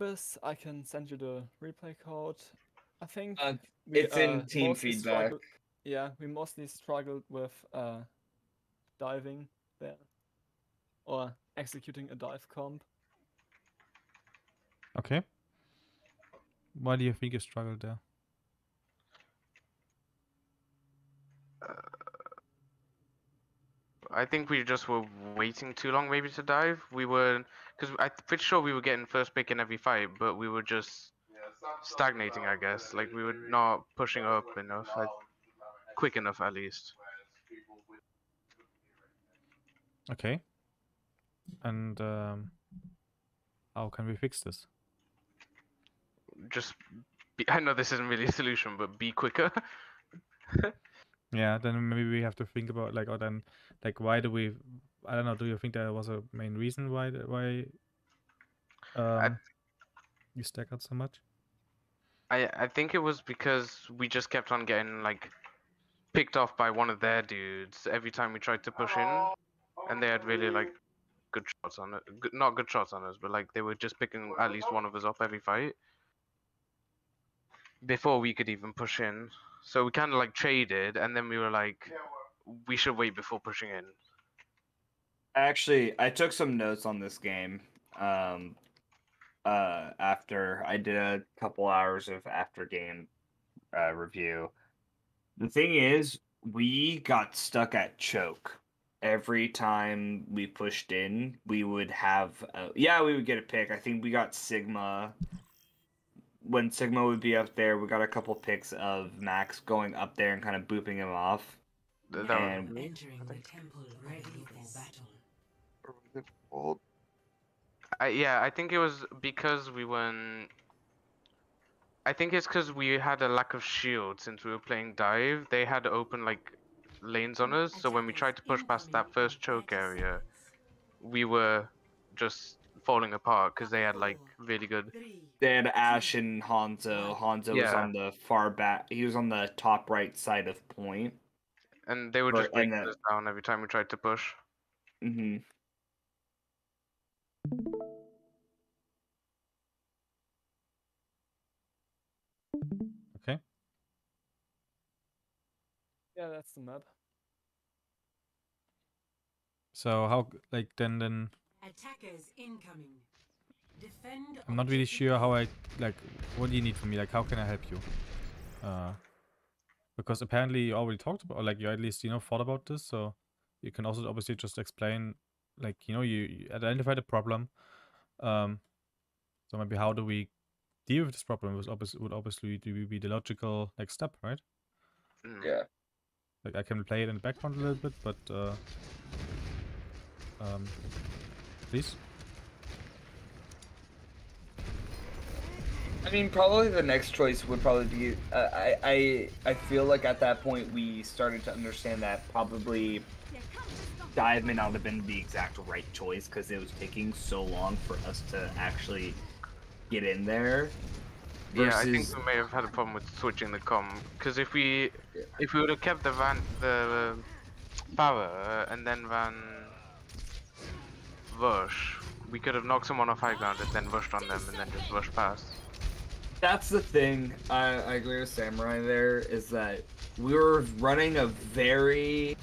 this, I can send you the replay code. I think it's in team mostly feedback. we mostly struggled with diving there or executing a dive comp. Okay. Why do you think you struggled there? I think we just were waiting too long maybe to dive. We were, because I'm pretty sure we were getting first pick in every fight, but we were just stagnating, I guess. Like we were not pushing up enough, quick enough at least. Okay. And how can we fix this? Just, I know this isn't really a solution, but be quicker. Yeah, then maybe we have to think about like, or then like, why do we? I don't know. Do you think there was a main reason why you stack out so much? I think it was because we just kept on getting like picked off by one of their dudes every time we tried to push in, and they had really like good shots on it. Not good shots on us, but like they were just picking at least one of us up every fight before we could even push in. So we kind of like traded, and then we were like, we should wait before pushing in. Actually, I took some notes on this game. After I did a couple hours of after game review. The thing is, we got stuck at choke. Every time we pushed in, we would have we would get a pick. I think we got Sigma. When Sigma would be up there, we got a couple picks of Max going up there and kind of booping him off. That And was me. Entering the temple ready for battle. Or was it old? Yeah, I think it was because we weren't. I think it's because we had a lack of shield since we were playing dive. They had open like lanes on us, so when we tried to push past that first choke area, we were just falling apart because they had like really good. They had Ash and Hanzo. Hanzo was Yeah. on the far back. He was on the top right side of point. And they were just breaking us down every time we tried to push. Mm-hmm. Okay. Yeah, that's the map. So how like then Attackers incoming. Defend. I'm not really sure how I like. What do you need from me? Like, how can I help you? Because apparently you already talked about, or like you at least thought about this. So you can also obviously just explain, like you identify the problem. So maybe how do we deal with this problem would obviously be the logical next step, right? Yeah. Like I can play it in the background a little bit, but please. I mean, probably the next choice would probably be. I feel like at that point we started to understand that probably dive may not have been the exact right choice because it was taking so long for us to actually get in there. Yeah, I think we may have had a problem with switching the comm because if we would have kept the power and then ran rush, we could have knocked someone off high ground and then rushed on them and then just rushed past. That's the thing. I agree with Samurai there, is that we were running a very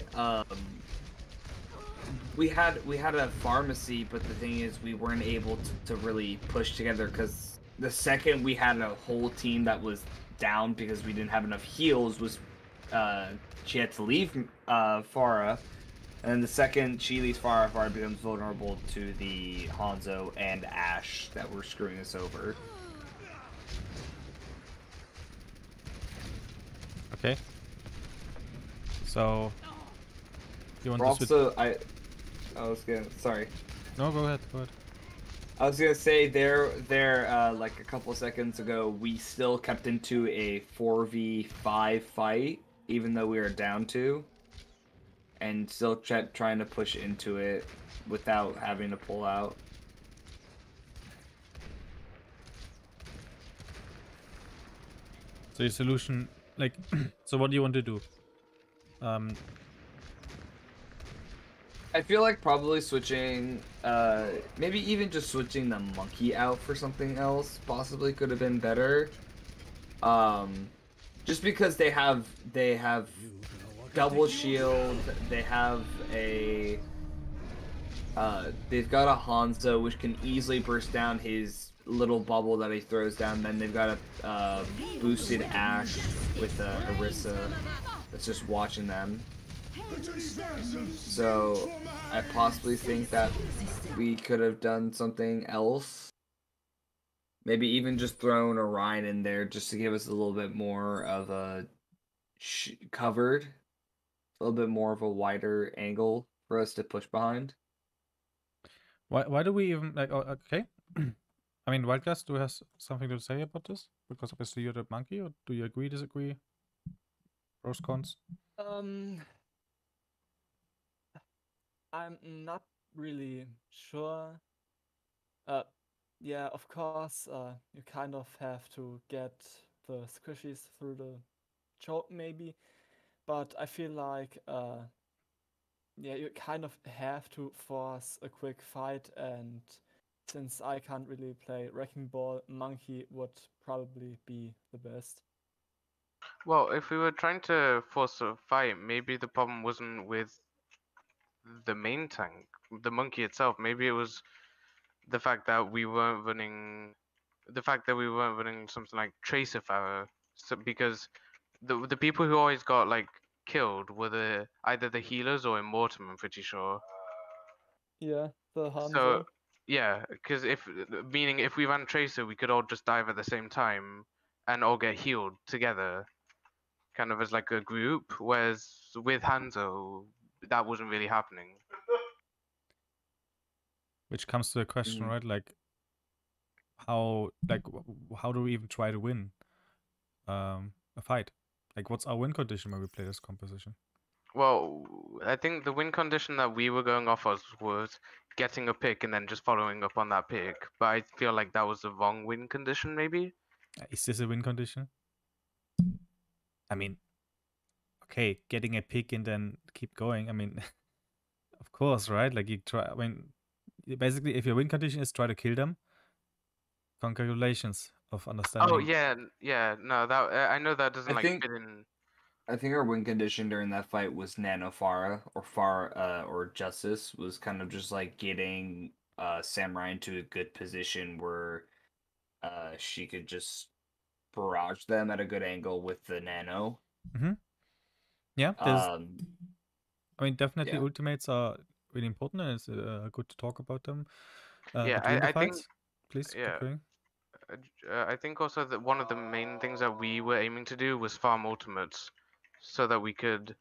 we had a pharmacy, but the thing is we weren't able to really push together because the second we had a whole team that was down because we didn't have enough heals was she had to leave Pharah, and then the second she leaves Pharah becomes vulnerable to the Hanzo and Ash that were screwing us over. Okay. So you want also, I was gonna sorry. No, go ahead. Go ahead. I was gonna say there like a couple seconds ago, we still kept into a 4v5 fight, even though we were down 2, and still trying to push into it without having to pull out. So your solution, like, so what do you want to do? I feel like probably switching, maybe even just switching the monkey out for something else possibly could have been better. Just because they have double shield, they have a, they've got a Hanzo which can easily burst down his little bubble that he throws down. Then they've got a boosted Ashe with a Harissa that's just watching them. So I possibly think that we could have done something else. Maybe even just thrown Orion in there just to give us a little bit more of a covered, a little bit more of a wider angle for us to push behind. Why do we even like? Oh, okay. I mean, Wildcast, do you have something to say about this? Because obviously you're the monkey, or do you agree, disagree? Pros, cons? I'm not really sure. Yeah, of course, you kind of have to get the squishies through the choke maybe, but I feel like, yeah, you kind of have to force a quick fight, and since I can't really play Wrecking Ball, Monkey would probably be the best. Well, if we were trying to force a fight, maybe the problem wasn't with the main tank, the monkey itself. Maybe it was the fact that we weren't running, something like Tracer Pharaoh. So because the people who always got like killed were either the healers or Immortum, I'm pretty sure. Yeah, the So Hanzo. yeah, because meaning if we ran Tracer, we could all just dive at the same time and all get healed together, kind of as like a group. Whereas with Hanzo, that wasn't really happening. Which comes to the question, right? Like, how do we even try to win a fight? Like, what's our win condition when we play this composition? Well, I think the win condition that we were going off of was getting a pick and then just following up on that pick. But I feel like that was the wrong win condition, maybe. Is this a win condition? I mean, okay, getting a pick and then keep going. I mean, of course, right? Like you try. I mean, basically, if your win condition is try to kill them, congratulations of understanding. Oh yeah, no, that I know that doesn't fit in. I think our win condition during that fight was Nano Farah or Justice was kind of just like getting Samurai into a good position where she could just barrage them at a good angle with the Nano. Mm-hmm. Yeah, I mean, definitely ultimates are really important, and it's good to talk about them. Yeah, between the I fights. think. Please Yeah. keep going. I think also that one of the main things that we were aiming to do was farm ultimates, so that we could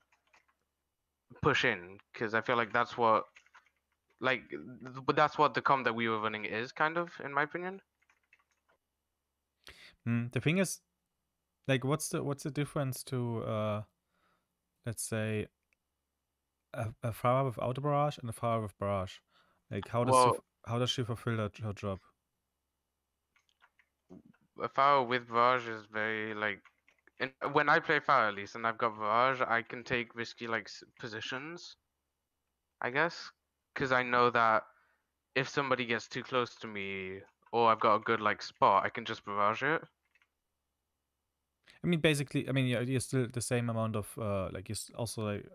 push in. Because I feel like that's what, that's what the comp that we were running is, kind of, in my opinion. The thing is, like, what's the difference to let's say a Farah without a barrage and a Farah with barrage? Like, how does she fulfill her job? A Pharaoh with barrage is very when I play Pharaoh at least, and I've got barrage, I can take risky positions, I guess, because I know that if somebody gets too close to me or I've got a good spot, I can just barrage it. I mean, basically, I mean, you're still the same amount of like, you're also like,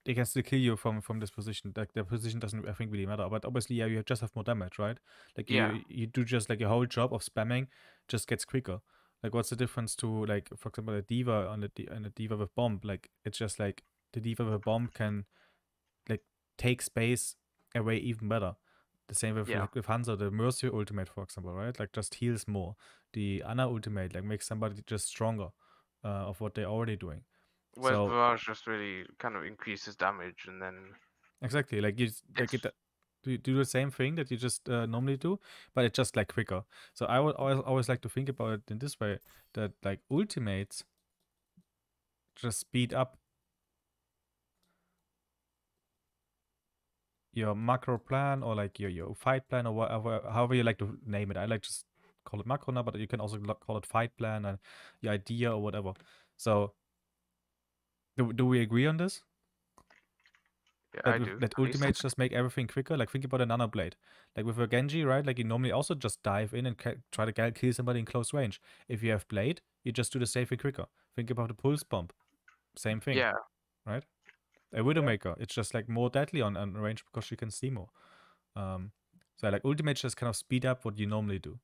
they can still kill you from this position. Like, the position doesn't, I think, really matter. But obviously, yeah, you just have more damage, right? Like, you do just like your whole job of spamming just gets quicker. Like, what's the difference to, like, for example, a diva on a diva with bomb? Like, it's just like the diva with a bomb can like take space away even better. The same with like with Hanzo, the Mercy ultimate, for example, right? Like, just heals more. The Ana ultimate like makes somebody just stronger of what they're already doing. Whereas barrage just really kind of increases damage, and then exactly, like, you like it. You do the same thing that you just normally do, but it's just like quicker. So I would always like to think about it in this way, that like ultimates just speed up your macro plan, or like your fight plan, or whatever, however you like to name it. I like just call it macro now, but you can also call it fight plan and your idea or whatever. So do we agree on this? Yeah, I That, do. that at least. ultimates just make everything quicker. Like think about a nano blade. Like with a Genji, right? Like you normally also just dive in and try to kill somebody in close range. If you have blade, you just do the same thing quicker. Think about the pulse bomb. Same thing, Yeah, right? A Widowmaker, it's just like more deadly on range because she can see more. So like ultimates just kind of speed up what you normally do.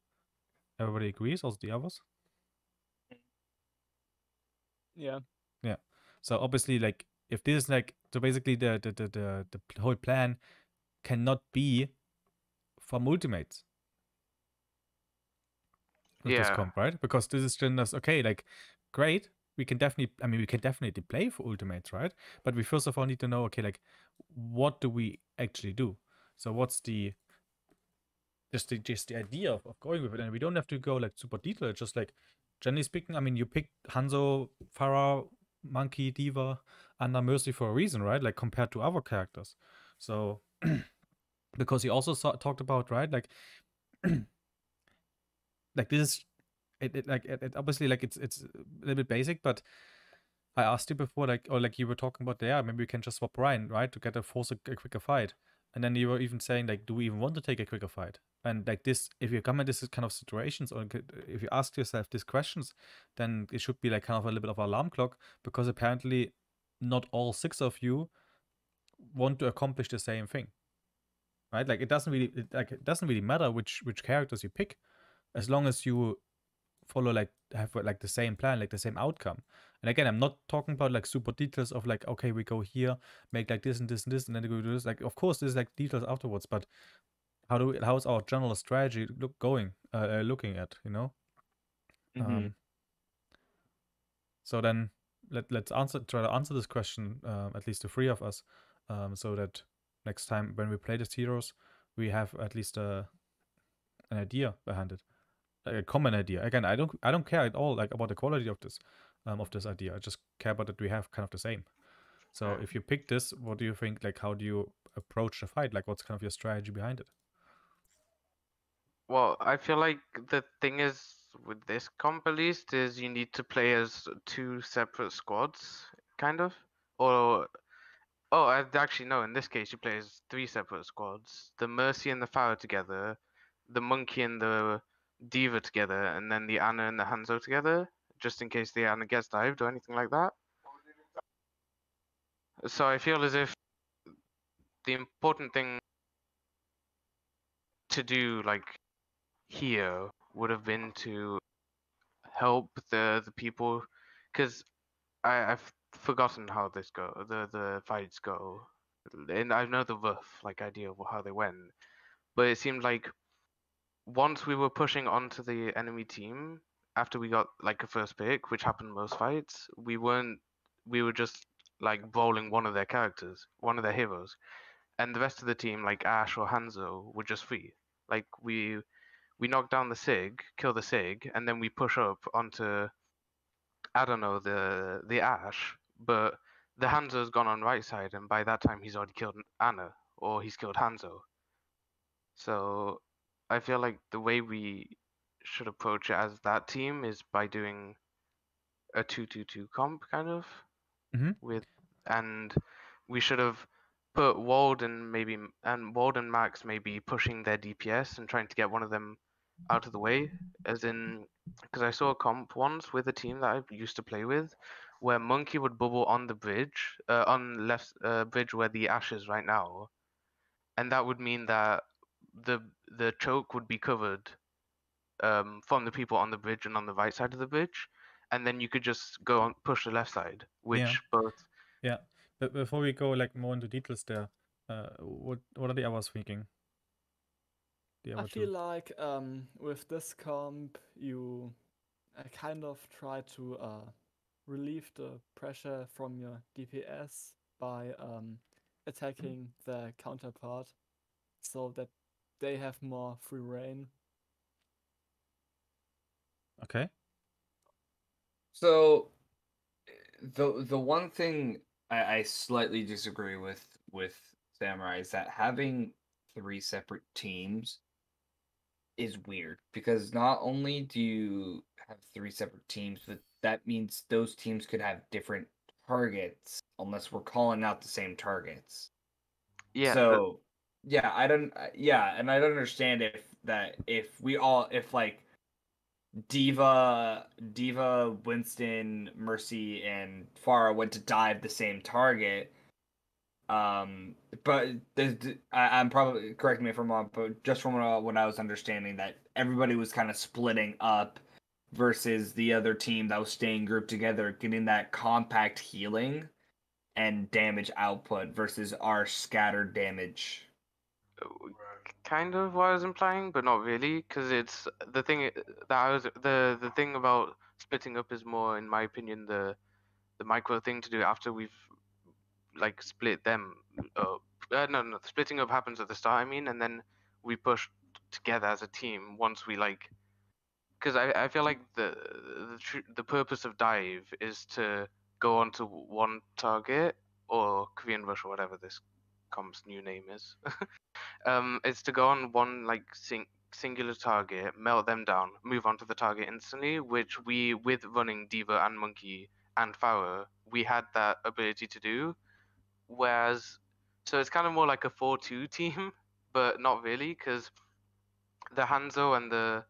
Everybody agrees, also the others? Yeah. Yeah. So obviously, like if this is like so basically the whole plan cannot be from ultimates with this yeah, comp, right? Because this is just okay, like great. We can definitely play for ultimates, right? But we first of all need to know, okay, like what do we actually do? So what's the just the idea of going with it? And we don't have to go like super detailed, just like generally speaking, I mean you picked Hanzo, Pharah, Monkey, Diva, Anna, Mercy for a reason, right? Like compared to other characters. So because he also talked about, right, like like this is it obviously like it's a little bit basic, but I asked you before, like, or like you were talking about, yeah, maybe we can just swap Ryan, right, to get a quicker fight. And then you were even saying, like, do we even want to take a quicker fight? And like this, if you come in this kind of situations, or if you ask yourself these questions, then it should be like kind of a little bit of an alarm clock, because apparently not all 6 of you want to accomplish the same thing, right? Like it doesn't really matter which characters you pick, as long as you follow like have like the same plan, like the same outcome. And again, I'm not talking about like super details of like, okay, we go here, make like this and this and this, and then we do this. Like, of course, there's like details afterwards, but how's our general strategy looking at, you know? Mm-hmm. So then let's try to answer this question, at least the 3 of us, so that next time when we play these heroes, we have at least an idea behind it, like a common idea. Again, I don't care at all like about the quality of this idea. I just care about that we have kind of the same. So if you pick this, what do you think? Like, how do you approach the fight? Like, what's kind of your strategy behind it? Well, I feel like the thing is with this comp at least is you need to play as 2 separate squads, kind of. Or actually no, in this case you play as 3 separate squads. The Mercy and the Pharah together, the Monkey and the Diva together, and then the Anna and the Hanzo together, just in case the Anna gets dived or anything like that. So I feel as if the important thing to do like here would have been to help the people, because I've forgotten how the fights go, and I know the rough like idea of how they went, but it seemed like once we were pushing onto the enemy team after we got like a first pick, which happened most fights, we were just like bowling one of their characters, one of their heroes, and the rest of the team like Ash or Hanzo were just free. Like we knock down the Sig, kill the Sig, and then we push up onto, I don't know, the Ash, but the Hanzo's gone on right side, and by that time he's already killed Anna, or he's killed Hanzo. So I feel like the way we should approach it as that team is by doing a 2-2-2 comp kind of with, and we should have put Wald and Max maybe pushing their DPS and trying to get one of them out of the way, as in, because I saw a comp once with a team that I used to play with, where Monkey would bubble on the bridge, on left bridge where the Ash is right now, and that would mean that the choke would be covered from the people on the bridge and on the right side of the bridge, and then you could just go on push the left side, which both. Yeah, but before we go like more into details there, what are the others thinking? I feel like with this comp, you kind of try to relieve the pressure from your DPS by attacking their counterpart so that they have more free reign. Okay. So the one thing I slightly disagree with Samurai is that having 3 separate teams is weird, because not only do you have 3 separate teams, but that means those teams could have different targets unless we're calling out the same targets. Yeah. So yeah, I don't. And I don't understand if like Diva, Winston, Mercy, and Pharah went to dive the same target. But I'm probably, correct me if I'm wrong, but just from what I was understanding, that everybody was kind of splitting up versus the other team that was staying grouped together, getting that compact healing and damage output versus our scattered damage. Kind of what I was implying, but not really, because it's the thing that I was the thing about splitting up is more, in my opinion, the micro thing to do after we've like split them up. No, splitting up happens at the start, I mean, and then we push together as a team once we like. Because I feel like the purpose of dive is to go onto one target or Korean Rush or whatever this comp's new name is. It's to go on one like singular target, melt them down, move on to the target instantly, which we, with running Diva and Monkey and Pharah, we had that ability to do. Whereas, so it's kind of more like a 4-2 team, but not really, because the Hanzo and the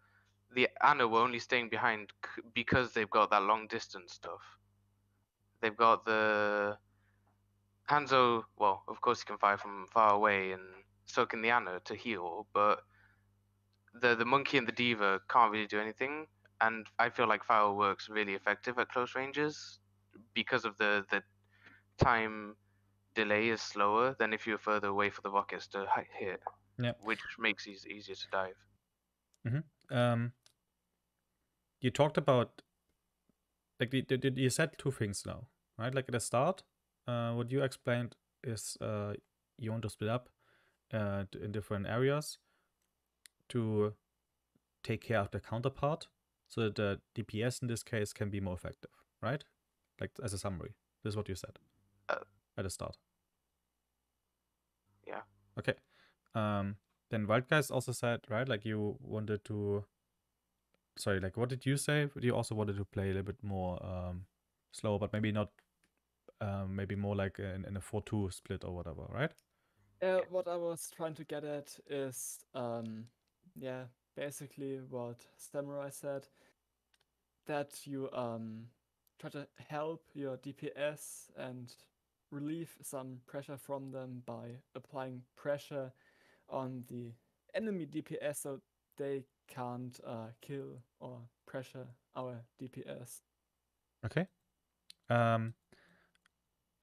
Ana were only staying behind because they've got that long distance stuff. They've got the Hanzo, well, of course he can fire from far away, and so can the Ana to heal, but the Monkey and the Diva can't really do anything, and I feel like Fire works really effective at close ranges because of the time delay is slower than if you're further away for the rockets to hit. Yeah. Which makes it easier to dive. You talked about, like, you said two things now, right? Like at the start, what you explained is you want to split up in different areas to take care of the counterpart, so that the DPS in this case can be more effective, right? Like, as a summary, this is what you said at the start. Yeah. Okay. Then Wild Guys also said, right, like you wanted to. Sorry, like what did you say? You also wanted to play a little bit more slow, but maybe not. Maybe more like in a 4-2 split or whatever, right? What I was trying to get at is, yeah, basically what Samurai said, that you try to help your DPS and relieve some pressure from them by applying pressure on the enemy DPS so they can't kill or pressure our DPS. Okay.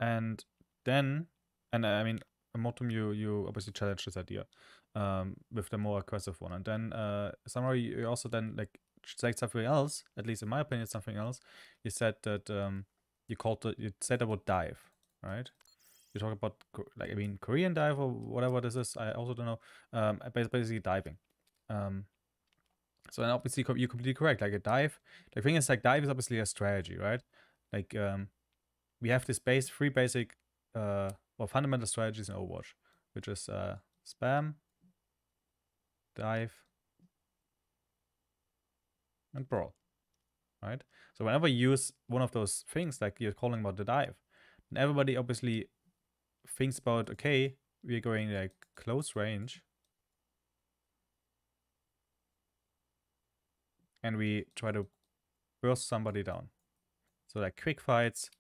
And then, and I mean, Motum, you obviously challenged this idea with the more aggressive one. And then, Samurai, you also then, like, said something else, at least in my opinion, something else. You said that you said about dive, right? You talk about, like, I mean, Korean dive or whatever this is, I also don't know. Basically diving. So then obviously you're completely correct. Like a dive, the thing is, like, dive is obviously a strategy, right? Like, we have this three basic or fundamental strategies in Overwatch, which is spam, dive, and brawl, right? So whenever you use one of those things, like you're calling about the dive, then everybody obviously thinks about, okay, we're going like close range, and we try to burst somebody down. So like quick fights,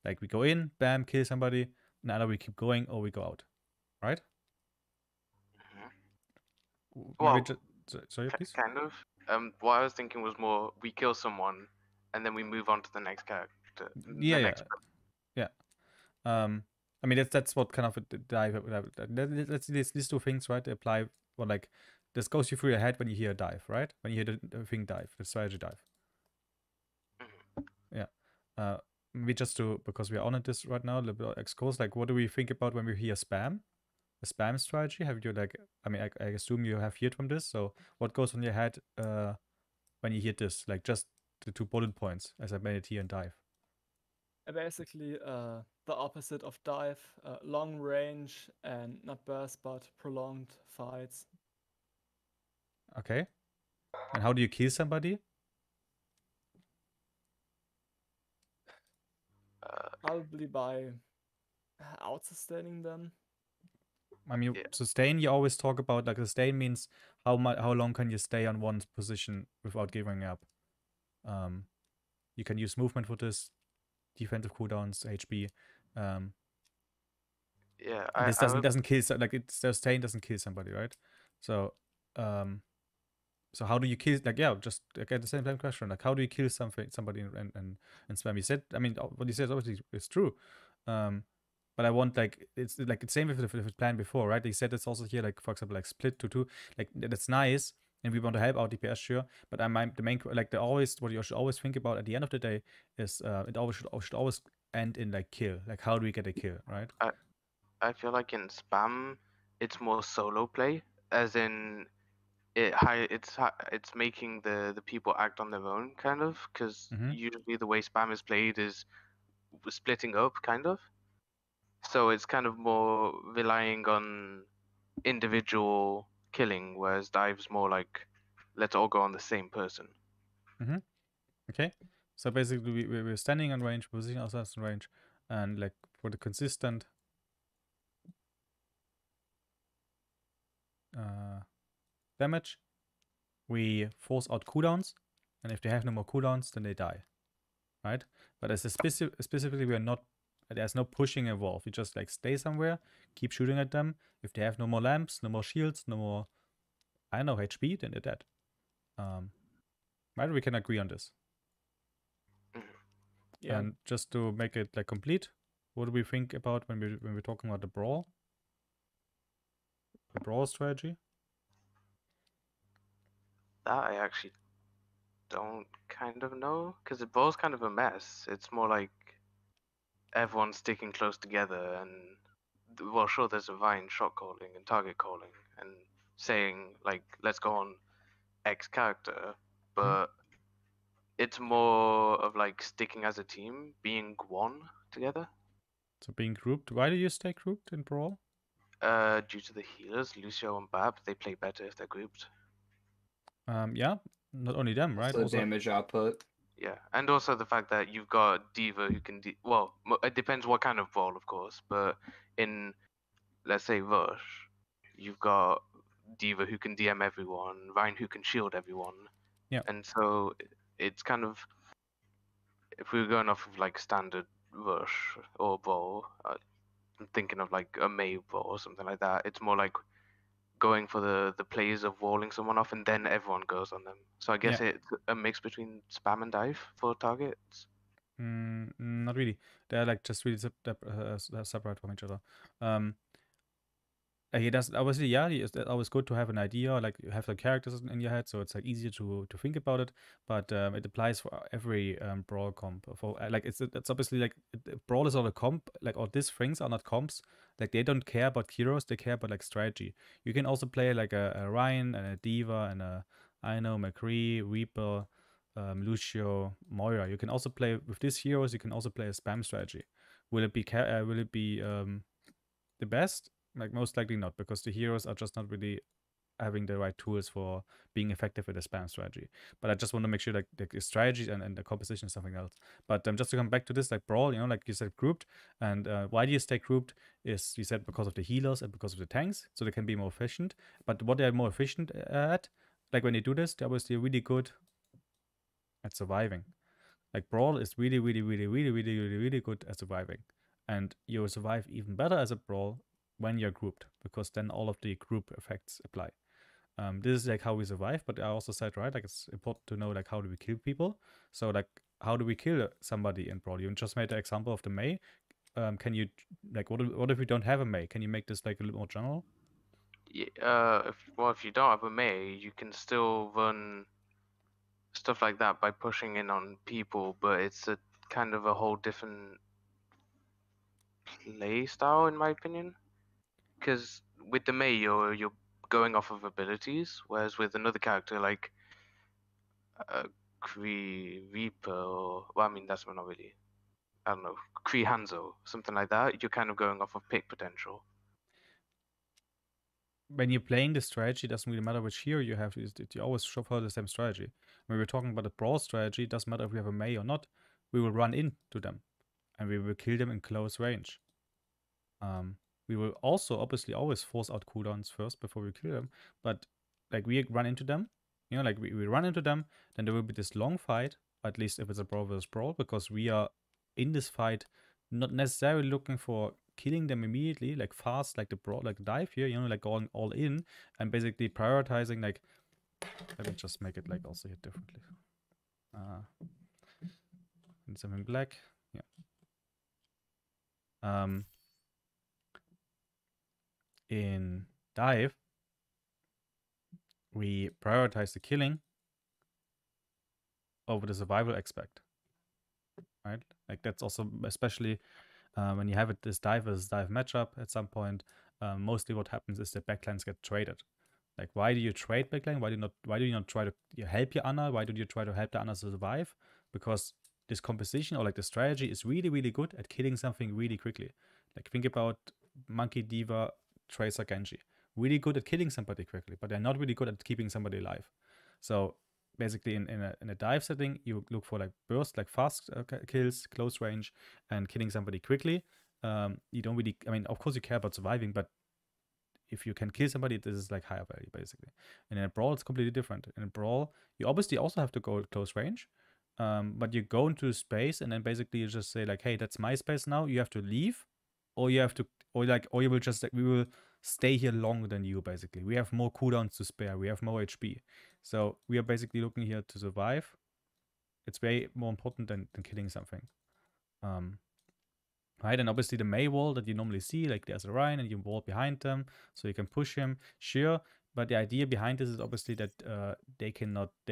like we go in, bam, kill somebody, and either we keep going or we go out, right? Well, sorry, please. kind of. What I was thinking was more we kill someone, and then we move on to the next character. Yeah. I mean that's what kind of a dive. Let's do things, right? Apply, or like this goes you through your head when you hear dive, right? When you hear the thing dive, the strategy dive. Yeah. Maybe just to, because we are on this right now, a little bit excuse, like what do we think about when we hear spam? The spam strategy. Have you, like, I mean, I assume you have heard from this. So what goes on your head when you hear this? Like just the 2 bullet points as I made it here in dive. Basically, the opposite of dive, long range and not burst, but prolonged fights. Okay. And how do you kill somebody? Probably by outsustaining them. I mean, Yeah. sustain. You always talk about like sustain means how long can you stay on one position without giving up. You can use movement for this, defensive cooldowns, HP. And Yeah, this I doesn't kill like it sustain doesn't kill somebody, right? So so how do you kill like just again the same question, like how do you kill somebody and spam? You said, I mean, what you said obviously is true. But I want like it's like the same with the plan before, right? You said it's also here, like for example, like split to 2, like that's nice, and we want to help out DPS, sure. But the main like what you should always think about at the end of the day is it always should always end in like kill. Like how do we get a kill, right? I feel like in spam, it's more solo play, as in it's making the people act on their own, kind of, because Mhm. usually the way spam is played is splitting up, kind of. So it's kind of more relying on individual killing, whereas dive's more like let's all go on the same person. Okay. So basically, we're standing on range, positioning ourselves in range, and like for the consistent damage, we force out cooldowns, and if they have no more cooldowns, then they die, right? But as a specifically, we are not. There's no pushing involved. We just like stay somewhere, keep shooting at them. If they have no more lamps, no more shields, no more, I don't know, HP, then they're dead. Right? We can agree on this. Yeah. And just to make it like complete, what do we think about when we're talking about the brawl? The brawl strategy? That I actually don't kind of know, because the ball's kind of a mess. It's more like everyone's sticking close together, and well, sure, there's a Vine shot calling and target calling and saying like let's go on X character, but it's more of like sticking as a team, being one together. So being grouped. Why do you stay grouped in brawl? Due to the healers, Lucio and Bab, they play better if they're grouped. Yeah, not only them, right? So Also, damage output. Yeah, and also the fact that you've got Diva who can well, it depends what kind of brawl, of course, but in let's say Rush, you've got Diva who can DM everyone, Ryan who can shield everyone. Yeah. And so it's kind of, if we were going off of like standard Rush or brawl, I'm thinking of like a May brawl or something like that. It's more like going for the plays of walling someone off and then everyone goes on them. So I guess it's a mix between spam and dive for targets. Not really. They're like just really separate from each other. That's obviously, it's always good to have an idea, like you have the characters in your head, so it's like easier to think about it. But it applies for every brawl comp. For like it's obviously like brawl is not a comp, like all these things are not comps. Like they don't care about heroes, they care about like strategy. You can also play like a Ryan and a Diva and a McCree, Reaper, Lucio, Moira. You can also play with these heroes. You can also play a spam strategy. Will it be the best? Like most likely not, because the heroes are just not really having the right tools for being effective with a spam strategy. But I just want to make sure like the strategy and the composition is something else. But just to come back to this, like brawl, like you said, grouped. And why do you stay grouped is, you said, because of the healers and because of the tanks, so they can be more efficient. But what they're more efficient at, like when they do this, they're obviously really good at surviving. Like brawl is really, really, really, really, really, really, really good at surviving. And you'll survive even better as a brawl when you're grouped, because then all of the group effects apply. This is like how we survive, but I also said, right, like it's important to know like how do we kill people. So like how do we kill somebody in brawl? You just made the example of the Mei. Can you like what if we don't have a Mei? Can you make this like a little more general? Yeah, if you don't have a Mei, you can still run stuff like that by pushing in on people, but it's a kind of a whole different play style in my opinion. Because with the Mei, you're going off of abilities, whereas with another character like Kree Reaper, or well, I mean that's not really. I don't know, Kree Hanzo, something like that. You're kind of going off of pick potential. When you're playing the strategy, it doesn't really matter which hero you have. You always follow the same strategy. When we're talking about a brawl strategy, it doesn't matter if we have a Mei or not. We will run into them, and we will kill them in close range. we will also obviously always force out cooldowns first before we kill them. But like we run into them, you know, like we run into them, then there will be this long fight, at least if it's a brawl versus brawl, because we are in this fight not necessarily looking for killing them immediately, like fast, like the brawl, like the dive here, you know, like going all in and basically prioritizing, like, let me just make it like also hit differently. And something black, yeah. In dive, we prioritize the killing over the survival aspect, right? Like that's also especially when you have this dive versus dive matchup at some point. Mostly what happens is the backlines get traded. Like, why do you trade backline? Why do you not try to help your Ana? Why do you try to help the Ana survive? Because this composition or like the strategy is really, really good at killing something really quickly. Like, think about Monkey, D.Va, Tracer, Genji. Really good at killing somebody quickly, but they're not really good at keeping somebody alive. So basically in a dive setting, you look for like burst, like fast kills, close range, and killing somebody quickly. You don't really, I mean, of course you care about surviving, but if you can kill somebody, this is like higher value basically. And in a brawl, it's completely different. In a brawl, you obviously also have to go close range, but you go into space and then basically you just say like, hey, that's my space now. You have to leave, or you have to, or you will just like, we will stay here longer than you basically. We have more cooldowns to spare. We have more HP, so we are basically looking here to survive. It's way more important than killing something. Right, and obviously the Mei wall that you normally see, like there's a Ryan and you wall behind them, so you can push him, sure. But the idea behind this is obviously that they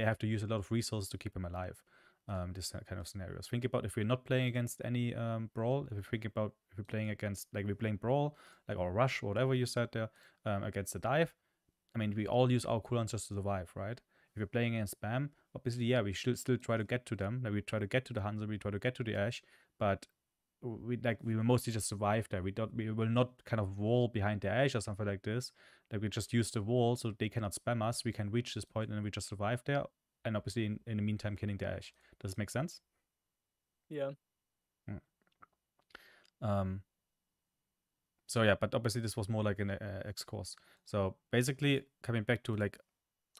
have to use a lot of resources to keep him alive. This kind of scenarios. Think about if we're not playing against any brawl. If we're playing against, like we're playing brawl, like or rush, or whatever you said there, against the dive. I mean, we all use our cooldowns just to survive, right? If we're playing against spam, obviously, yeah, we should still try to get to them. Like we try to get to the Hanzo, we try to get to the Ashe, but we will mostly just survive there. We will not kind of wall behind the Ashe or something like this. Like we just use the wall so they cannot spam us. We can reach this point and then we just survive there. And obviously in the meantime killing the Ashe. Does it make sense? Yeah. So yeah, but obviously this was more like an X course. So basically coming back to like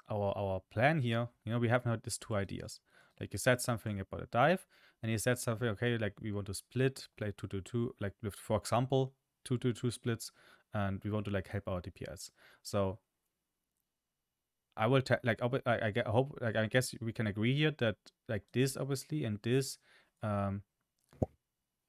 our plan here, you know, we have now these two ideas. Like you said something about a dive, and you said something, okay, like we want to split, play 2-2, like with, for example, 2-2 splits, and we want to like help our DPS. So I will like I hope, like I guess we can agree here that like this obviously and this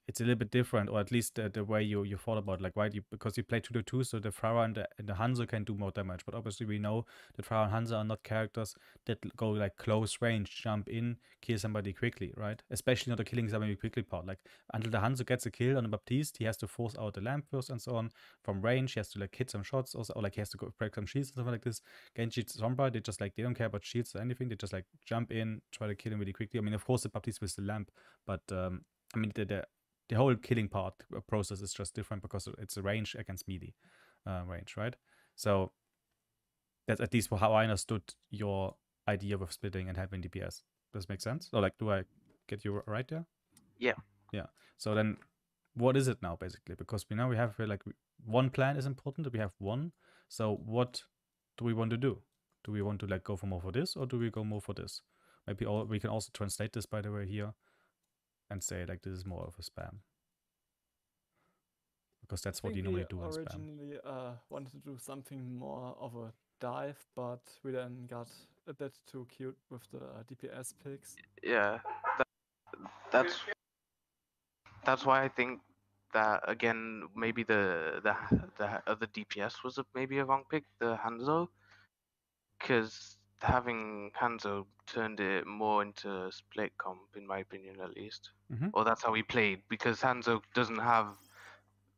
it's a little bit different, or at least the way you thought about it. Like, why because you play 2-2, so the Pharah and the Hanzo can do more damage. But obviously we know that Pharah and Hanzo are not characters that go like close range, jump in, kill somebody quickly, right? Especially not the killing somebody quickly part. Like until the Hanzo gets a kill on the Baptiste, he has to force out the lamp first and so on. From range, he has to like hit some shots also, or like he has to go break some shields and stuff like this. Genji, Sombra, they just like, they don't care about shields or anything. They just like jump in, try to kill him really quickly. I mean, of course the Baptiste with the lamp, but I mean the whole killing part process is just different because it's a range against melee range, right? So that's at least how I understood your idea of splitting and having DPS. Does this make sense? Or like, do I get you right there? Yeah. Yeah. So then what is it now basically? Because we have like one plan is important, we have one. So what do we want to do? Do we want to like go for more for this, or do we go more for this? Maybe we can also translate this, by the way, here and say like this is more of a spam, because that's what you normally do in spam. Originally wanted to do something more of a dive, but we then got a bit too cute with the DPS picks. Yeah, that's why I think that again maybe the other DPS was maybe a wrong pick, the Hanzo, because having Hanzo turned it more into split comp, in my opinion at least. Or that's how he played, because Hanzo doesn't have,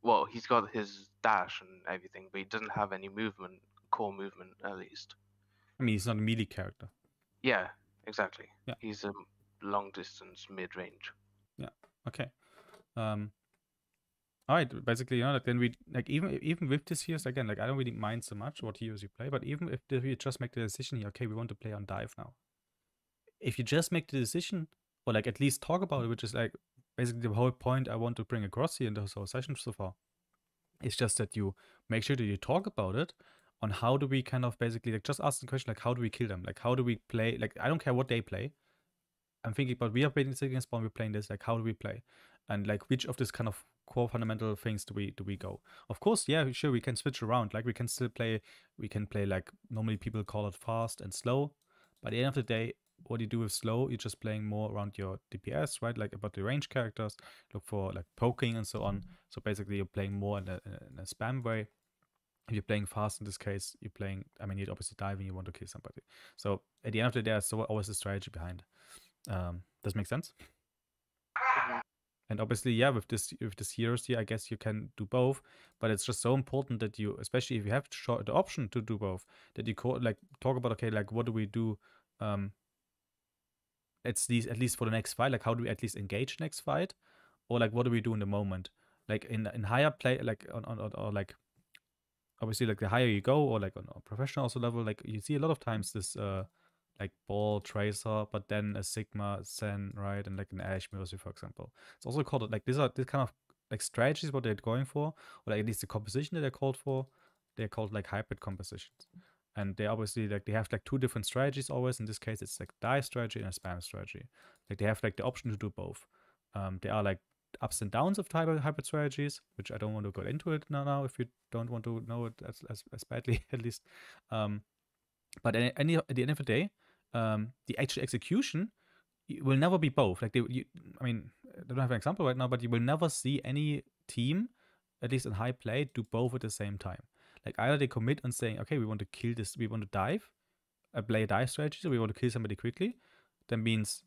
well, he's got his dash and everything, but he doesn't have any movement, core movement at least. I mean, he's not a melee character. Yeah, exactly. Yeah. He's a long distance mid range. Yeah. Okay. All right. Basically, you know, like then we like even with this heroes again, like I don't really mind so much what heroes you play, but even if we just make the decision here, okay, we want to play on dive now. If you just make the decision, or like at least talk about it, which is like basically the whole point I want to bring across here in this whole session so far. It's just that you make sure that you talk about it on how do we kind of basically like just ask the question like how do we kill them? Like how do we play? Like I don't care what they play. I'm thinking about we are playing this against Spawn, we're playing this, like how do we play? And like which of these kind of core fundamental things do we go? Of course, yeah, sure, we can switch around. Like we can still play, like normally people call it fast and slow. But at the end of the day, what you do with slow, you're just playing more around your DPS, right? Like about the range characters, look for like poking and so on. So basically you're playing more in a spam way. If you're playing fast in this case, you're playing, I mean, you'd obviously dive and you want to kill somebody. So at the end of the day, there's always a strategy behind. Does make sense? And obviously, yeah, with this heroes here, I guess you can do both, but it's just so important that you, especially if you have the option to do both, that you like talk about, okay, like what do we do? At least for the next fight, like how do we at least engage next fight, or like what do we do in the moment? Like in higher play, like or like obviously like the higher you go, or like on a professional also level, like you see a lot of times this like ball tracer, but then a sigma sen, right, and like an ash mercy, for example. It's also called like these kind of like strategies what they're going for, or like at least the composition that they're called for. They're called like hybrid compositions, and they obviously like they have like two different strategies always. In this case, it's like dive strategy and a spam strategy. Like they have like the option to do both. They are like ups and downs of hybrid strategies, which I don't want to go into it now if you don't want to know it as badly at least. But at the end of the day, the actual execution will never be both. Like I mean, I don't have an example right now, but you will never see any team, at least in high play, do both at the same time. Like either they commit on saying, okay, we want to kill this, we want to dive, play a dive strategy, so we want to kill somebody quickly. That means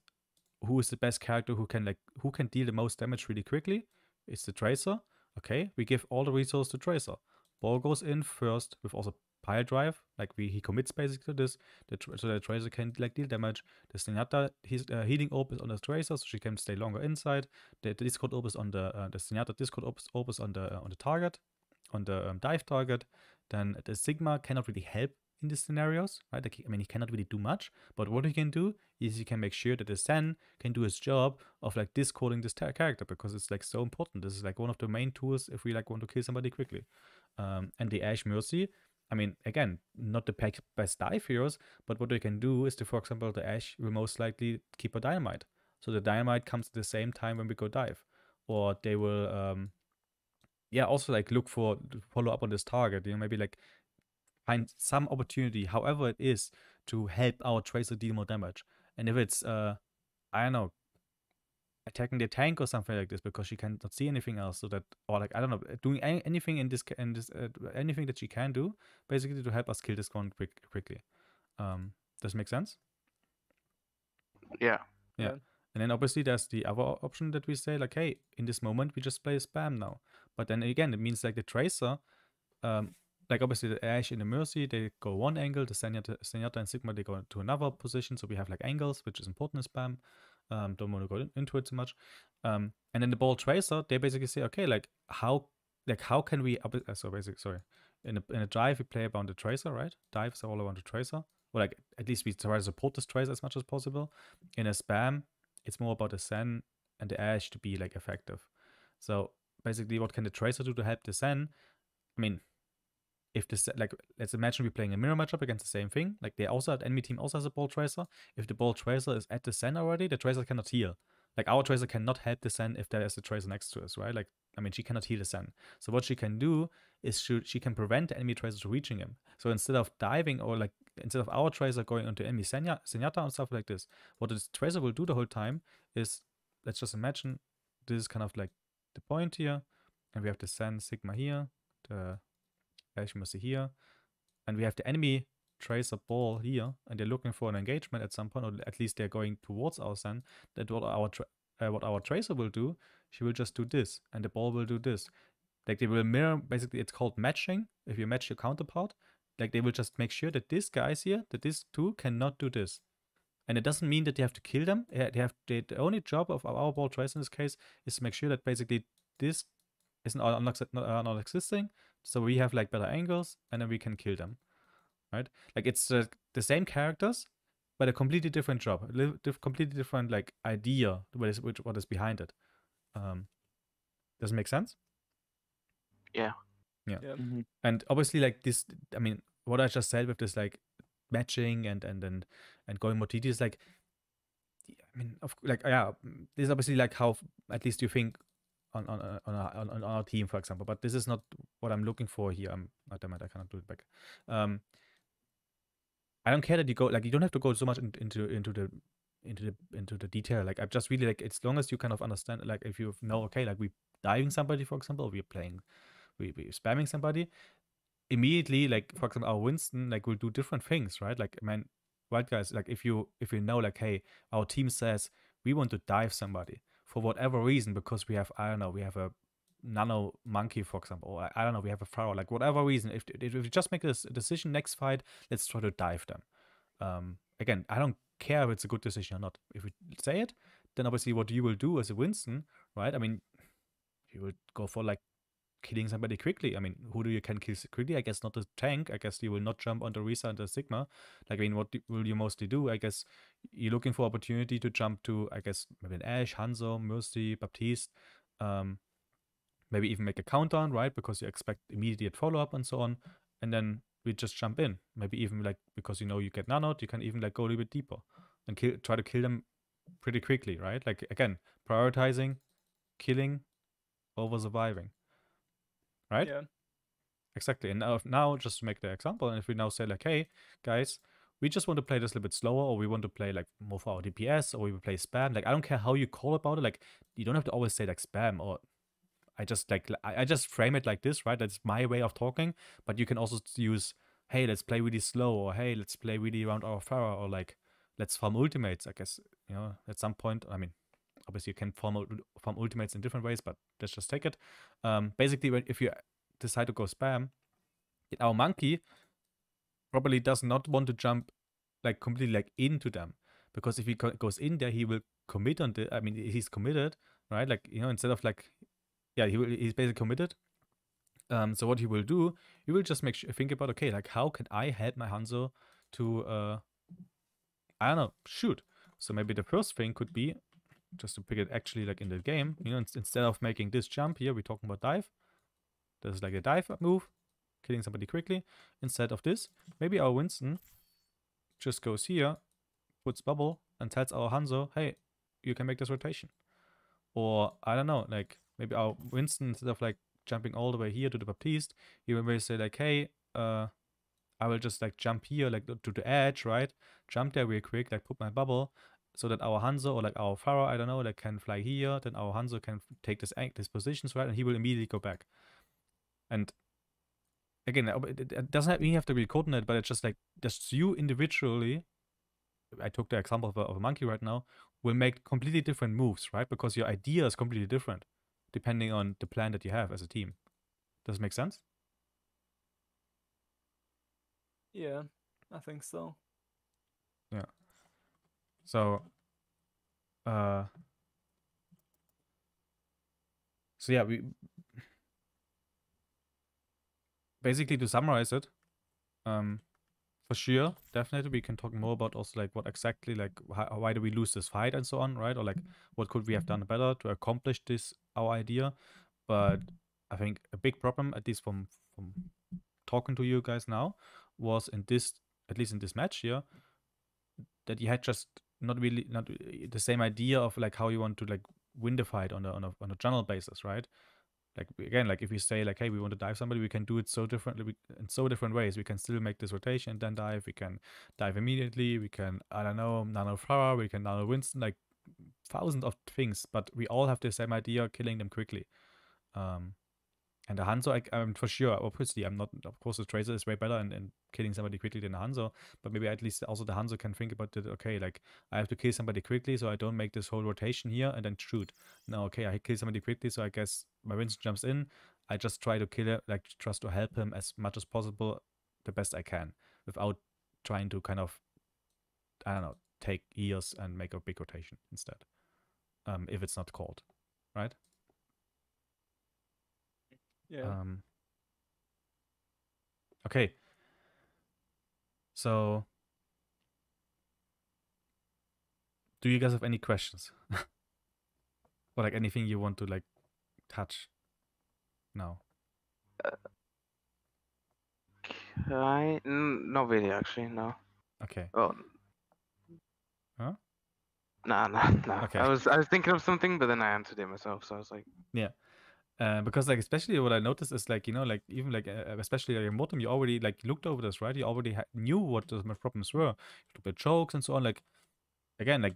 who is the best character who can deal the most damage really quickly? It's the Tracer. Okay, we give all the resources to Tracer. Ball goes in first with also pile drive. Like he commits basically to this, so the Tracer can like deal damage. The Zenyatta, his healing orb is on the Tracer, so she can stay longer inside. The Discord orb is on the Zenyatta Discord orb is on the target, on the dive target. Then the Sigma cannot really help in these scenarios, right? Like, I mean, he cannot really do much, but what he can do is he can make sure that the Zen can do his job of like discording this character, because it's like so important. This is like one of the main tools if we like want to kill somebody quickly. And the Ash Mercy, I mean, again, not the best dive heroes, but what they can do is to, for example, the Ash will most likely keep a dynamite. So the dynamite comes at the same time when we go dive. Or they will, also like look for follow up on this target, maybe like find some opportunity, however it is, to help our Tracer deal more damage. And if it's, I don't know, attacking the tank or something like this because she cannot see anything else, so that, or like, I don't know, doing anything in this anything that she can do, basically to help us kill this one quickly. Does it make sense? Yeah. Yeah. And then obviously there's the other option that we say, like, hey, in this moment we just play spam now. But then again, it means like the Tracer, like obviously the Ash and the Mercy, they go one angle, the Zenyatta and Sigma, they go to another position, so we have like angles, which is important in spam. Don't want to go into it too much. And then the Ball Tracer, they basically say, okay, like how can we, in a dive we play around the Tracer, right? Dives are all around the Tracer. Or like at least we try to support this Tracer as much as possible. In a spam, it's more about the Zen and the Ash to be like effective. So basically, what can the Tracer do to help the Zen? I mean, if this, like, let's imagine we're playing a mirror matchup against the same thing. Like, the enemy team also has a Ball Tracer. If the Ball Tracer is at the Zen already, the Tracer cannot heal. Like, our Tracer cannot help the Zen if there is a Tracer next to us, right? Like, I mean, she cannot heal the Zen. So what she can do is she can prevent the enemy Tracer from reaching him. So instead of diving, or like instead of our Tracer going onto enemy Zenyatta and stuff like this, what the Tracer will do the whole time is, let's just imagine this is kind of like the point here, and we have the Zen Sigma here, the Ash Mercy here, and we have the enemy Tracer Ball here, and they're looking for an engagement at some point, or at least they're going towards our Zen. That what our Tracer will do, she will just do this, and the Ball will do this. Like, they will mirror, basically it's called matching. If you match your counterpart, like, they will just make sure that these guys here, that these two cannot do this. And it doesn't mean that you have to kill them. The only job of our Ball Tracer in this case is to make sure that basically this is not existing. So we have like better angles, and then we can kill them, right? Like, it's the same characters, but a completely different job, completely different like idea what is behind it. Does it make sense? Yeah. Yeah. And obviously, like this, I mean, what I just said with this, like matching and going more tedious, like, I mean, this is obviously like how at least you think on our team, for example. But this is not what I'm looking for here. I cannot do it back. I don't care that you go, like, you don't have to go so much into the detail. Like, I'm just really like, as long as you kind of understand, like, if you know, okay, like we diving somebody, for example, or we're spamming somebody, immediately, like, for example, our Winston, like, will do different things, right? Like, man, right, guys, like, if you know, like, hey, our team says we want to dive somebody for whatever reason, because we have, I don't know, we have a nano monkey, for example, or I don't know, we have a pharaoh, like, whatever reason, if we just make this decision next fight, let's try to dive them. Again, I don't care if it's a good decision or not. If we say it, then obviously what you will do as a Winston, right? I mean, you will go for, like, killing somebody quickly. I mean, who do you can kill quickly? I guess not the tank. I guess you will not jump onto Risa and the Sigma. Like, I mean, what will you mostly do? I guess you're looking for opportunity to jump to, I guess, maybe an Ashe, Hanzo, Mercy, Baptiste. Maybe even make a countdown, right? Because you expect immediate follow-up and so on. And then we just jump in. Maybe even, like, because you know you get nanoed, you can even, like, go a little bit deeper and try to kill them pretty quickly, right? Like, again, prioritizing killing over surviving. Right? Yeah. Exactly. And now, just to make the example, and if we now say, like, hey, guys, we just want to play this a little bit slower, or we want to play, like, more for our DPS, or we will play spam. Like, I don't care how you call about it. Like, you don't have to always say, like, spam, or I just, like, I just frame it like this, right? That's my way of talking. But you can also use, hey, let's play really slow, or hey, let's play really around our Pharah, or, like, let's farm ultimates. I guess, you know, at some point, I mean, obviously you can farm ultimates in different ways, but let's just take it. Basically, if you decide to go spam, our monkey probably does not want to jump, like, completely, like, into them, because if he goes in there, he will commit on the, I mean, he's committed, right? Like, you know, instead of, like, yeah, he's basically committed. So what he will do, he will just think about, okay, like, how can I help my Hanzo to I don't know, shoot. So maybe the first thing could be just to pick it actually, like, in the game, you know, instead of making this jump here, we're talking about dive. There's, like, a dive move, killing somebody quickly. Instead of this, maybe our Winston just goes here, puts bubble, and tells our Hanzo, hey, you can make this rotation. Or, I don't know, like, maybe our Winston, instead of, like, jumping all the way here to the Baptiste, he will maybe say, like, hey, I will just, like, jump here, like, to the edge, right? Jump there real quick, like, put my bubble, so that our Hanzo, or, like, our Pharah, I don't know, like, can fly here, then our Hanzo can take this positions, right? And he will immediately go back. And again, it doesn't mean you have to be coordinated, but it's just, like, just you individually, I took the example of a monkey right now, will make completely different moves, right? Because your idea is completely different, depending on the plan that you have as a team. Does it make sense? Yeah, I think so. Yeah. So, yeah, we basically, to summarize it, for sure, definitely, we can talk more about also, like, what exactly, like, why do we lose this fight and so on, right? Or, like, what could we have done better to accomplish this, our idea. But I think a big problem, at least from talking to you guys now, was at least in this match here, that you had just not the same idea of, like, how you want to, like, win the fight on a general basis, right? Like, again, like, if we say, like, hey, we want to dive somebody, we can do it so differently, in so different ways. We can still make this rotation and then dive. We can dive immediately. We can, I don't know, nano Farah. We can nano Winston, like, thousands of things. But we all have the same idea, killing them quickly. And the Hanzo, for sure, obviously, I'm not, of course, the Tracer is way better in killing somebody quickly than the Hanzo, but maybe at least also the Hanzo can think about it, okay, like, I have to kill somebody quickly, so I don't make this whole rotation here and then shoot. No, okay, I kill somebody quickly, so I guess my Winston jumps in, I just try to kill him, like, just to help him as much as possible, the best I can, without trying to kind of, I don't know, take years and make a big rotation instead, if it's not called, right? Yeah. Okay. So, do you guys have any questions? Or, like, anything you want to, like, touch now? Not really, actually. No. Okay. Oh, Huh? nah. Okay. I was thinking of something, but then I answered it myself. So I was like, Yeah. Because like especially what I noticed is like like even like especially like in Mortem, you already like looked over this, right? You already knew what the problems were. You looked at jokes and so on. Like again, like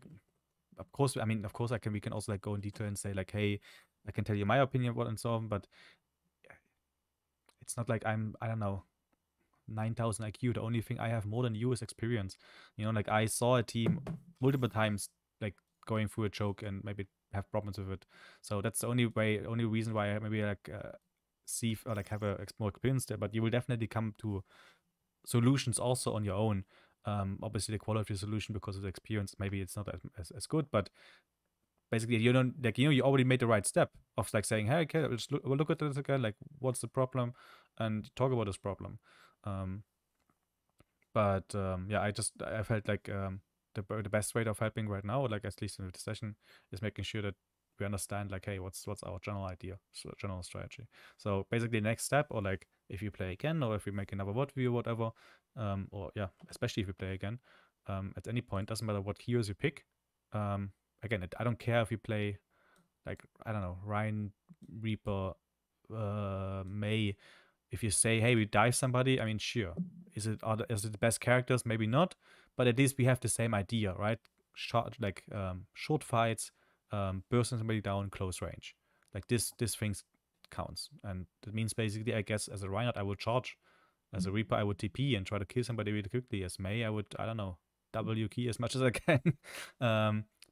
of course we can also like go in detail and say like, hey, I can tell you my opinion what and so on, but it's not like I don't know 9,000 IQ. The only thing I have more than you is experience. Like I saw a team multiple times like going through a choke and maybe have problems with it. So that's the only reason why I maybe like see or like have a more experience there. But you will definitely come to solutions also on your own. Obviously the quality of the solution because of the experience, maybe it's not as good, but basically you don't like you already made the right step of like saying, hey, okay, we'll look at this again, like what's the problem, and talk about this problem. But yeah, I felt like the best way of helping right now, like at least in the session, is making sure that we understand like, hey, what's our general idea, general strategy. So basically, next step, or like if you play again, or if we make another VOD view, whatever, or yeah, especially if you play again, at any point, doesn't matter what heroes you pick. Again, I don't care if you play like I don't know Ryan, Reaper, May. If you say, hey, we dive somebody, I mean, sure. Is it the best characters? Maybe not, but at least we have the same idea, right? Short fights, bursting somebody down close range. Like this things counts, and that means basically, I guess, as a Reinhardt, I would charge. As a Reaper, I would TP and try to kill somebody really quickly. As May, I would, I don't know, W key as much as I can.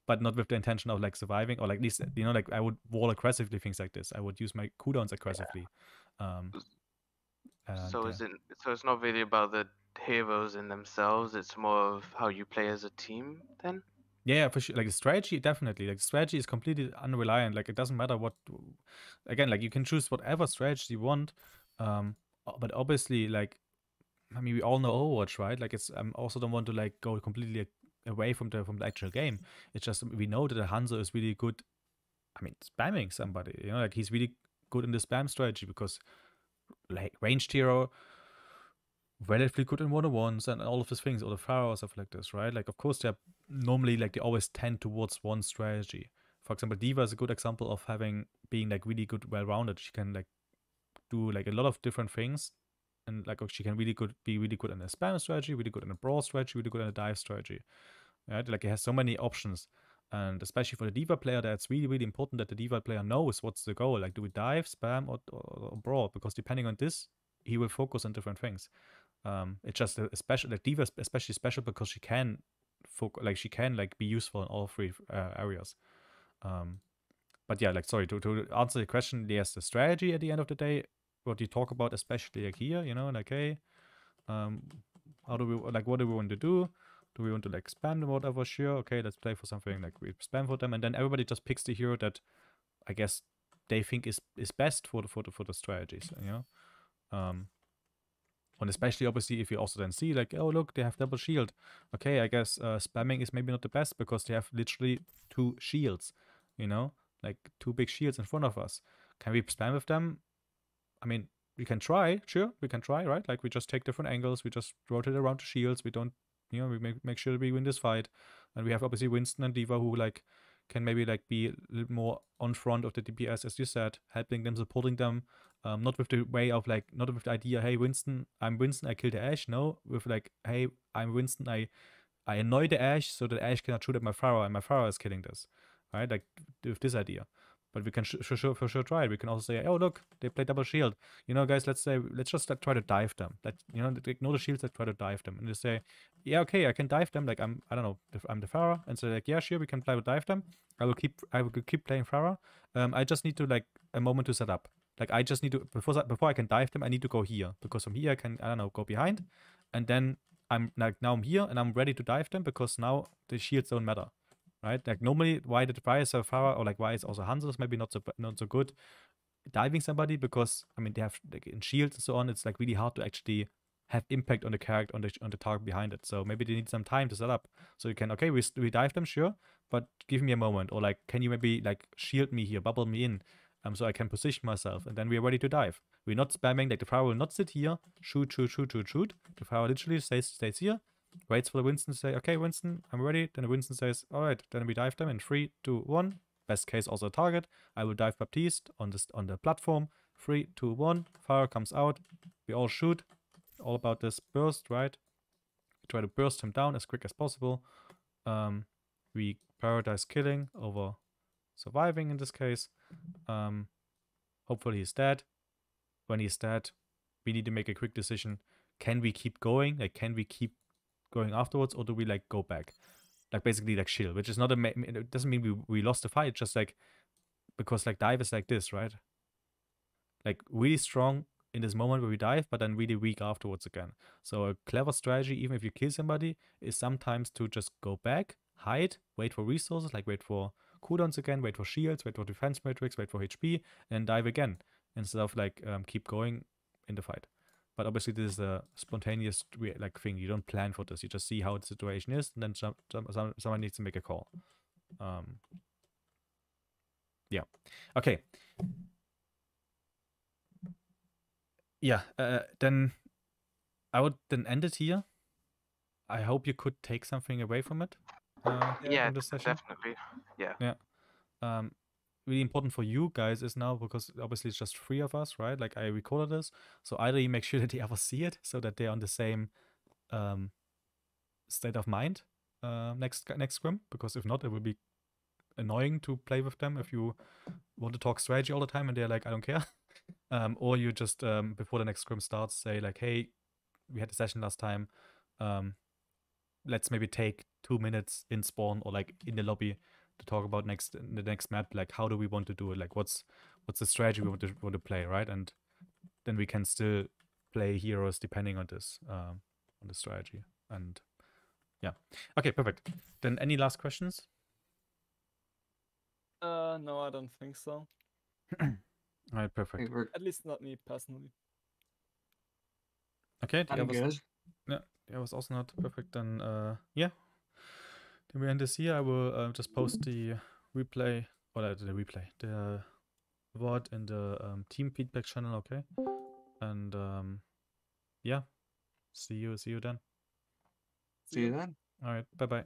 But not with the intention of like surviving, or like at least like I would wall aggressively, things like this. I would use my cooldowns aggressively. so it's not really about the heroes in themselves. It's more of how you play as a team then. Yeah, for sure. Like the strategy, definitely. Like the strategy is completely unreliant. Like it doesn't matter what. Again, like you can choose whatever strategy you want, but obviously, like I mean, we all know Overwatch, right? Like it's. I also don't want to like go completely away from the actual game. It's just we know that the Hanzo is really good. I mean, spamming somebody. Like he's really good in the spam strategy because like ranged hero, relatively good in one-on-ones and all of these things, or the Pharaoh or stuff like this, right? Like, of course, they're normally like they always tend towards one strategy. For example, D.Va is a good example of being like really good, well-rounded. She can like do like a lot of different things, and like she can be really good in a spam strategy, really good in a brawl strategy, really good in a dive strategy. Right? Like it has so many options. And especially for the D.Va player, that's really, really important that the D.Va player knows what's the goal. Like, do we dive, spam, or brawl? Because depending on this, he will focus on different things. It's just a special, like D.Va is especially special because she can be useful in all three areas. But yeah, like sorry to answer the question, yes, the strategy at the end of the day, what you talk about, especially like here, like hey, how do we like what do we want to do? Do we want to like spam them or whatever? Sure, okay, let's play for something like we spam for them, and then everybody just picks the hero that I guess they think is best for the strategies, and especially obviously if you also then see like, oh look, they have double shield. Okay, I guess spamming is maybe not the best because they have literally 2 shields, like 2 big shields in front of us. Can we spam with them? I mean, we can try, sure, we can try, right? Like we just take different angles, we just rotate around the shields, we don't, we make sure we win this fight. And we have obviously Winston and D.Va who like can maybe like be a little more on front of the DPS, as you said, helping them, supporting them. Not with the way of like, not with the idea, hey Winston, I'm Winston, I kill the Ashe. No, with like, hey, I'm Winston, I annoy the Ashe so that Ashe cannot shoot at my Pharaoh and my Pharaoh is killing this. Right? Like with this idea. But we can for sure try it. We can also say, oh look, they play double shield. Guys, let's just try to dive them. Ignore the shields, let's try to dive them. And they say, yeah, okay, I can dive them. Like I don't know, I'm the Pharaoh, and so like, yeah, sure, we can play to dive them. I will keep playing Pharaoh. I just need to like a moment to set up. Like I just need to before I can dive them, I need to go here because from here I can go behind, and then I'm like now I'm here and I'm ready to dive them because now the shields don't matter. Right? Like normally, why the price of Pharaoh or like why is also Hanzo's maybe not so good diving somebody, because I mean they have like in shields and so on. It's like really hard to actually have impact on the character on the target behind it. So maybe they need some time to set up. So you can we dive them, sure, but give me a moment, or like can you maybe like shield me here, bubble me in, so I can position myself, and then we're ready to dive. We're not spamming, like the Pharah will not sit here, shoot. The Pharah literally stays here, waits for the Winston to say, okay, Winston, I'm ready. Then the Winston says, all right, then we dive them in 3, 2, 1. Best case, also a target. I will dive Baptiste on the platform. 3, 2, 1. Pharah comes out. We all shoot. All about this burst, right? We try to burst him down as quick as possible. We prioritize killing over surviving in this case. Hopefully he's dead. When he's dead, we need to make a quick decision. Can we keep going? Like, can we keep going afterwards, or do we like go back? Like basically like shield, which is not it doesn't mean we lost the fight. It's just like, because like dive is like this, right? Like really strong in this moment where we dive, but then really weak afterwards again. So a clever strategy, even if you kill somebody, is sometimes to just go back, hide, wait for resources, like wait for cooldowns again, wait for shields, wait for defense matrix, wait for HP, and dive again, instead of like keep going in the fight. But obviously this is a spontaneous like thing. You don't plan for this. You just see how the situation is, and then someone needs to make a call. Yeah. Okay. Yeah. Then I would then end it here. I hope you could take something away from it. Yeah, from this session. definitely. Yeah. Yeah. Really important for you guys is now, because obviously it's just 3 of us, right? Like I recorded this, so either you make sure that they ever see it, so that they're on the same state of mind next scrim, because if not, it will be annoying to play with them if you want to talk strategy all the time and they're like, I don't care. Or you just before the next scrim starts say like, hey, we had a session last time, let's maybe take 2 minutes in spawn or like in the lobby to talk about the next map, like how do we want to do it, like what's the strategy we want to play, right? And then we can still play heroes depending on this on the strategy. And yeah, okay, perfect. Then any last questions? No, I don't think so. All right, perfect. At least not me personally. Okay, I'm good. Yeah, that was also not perfect. Then yeah, then we end this here. I will just post the replay, or the VOD in the team feedback channel. Okay, and yeah, see you then. See you then. All right, bye bye.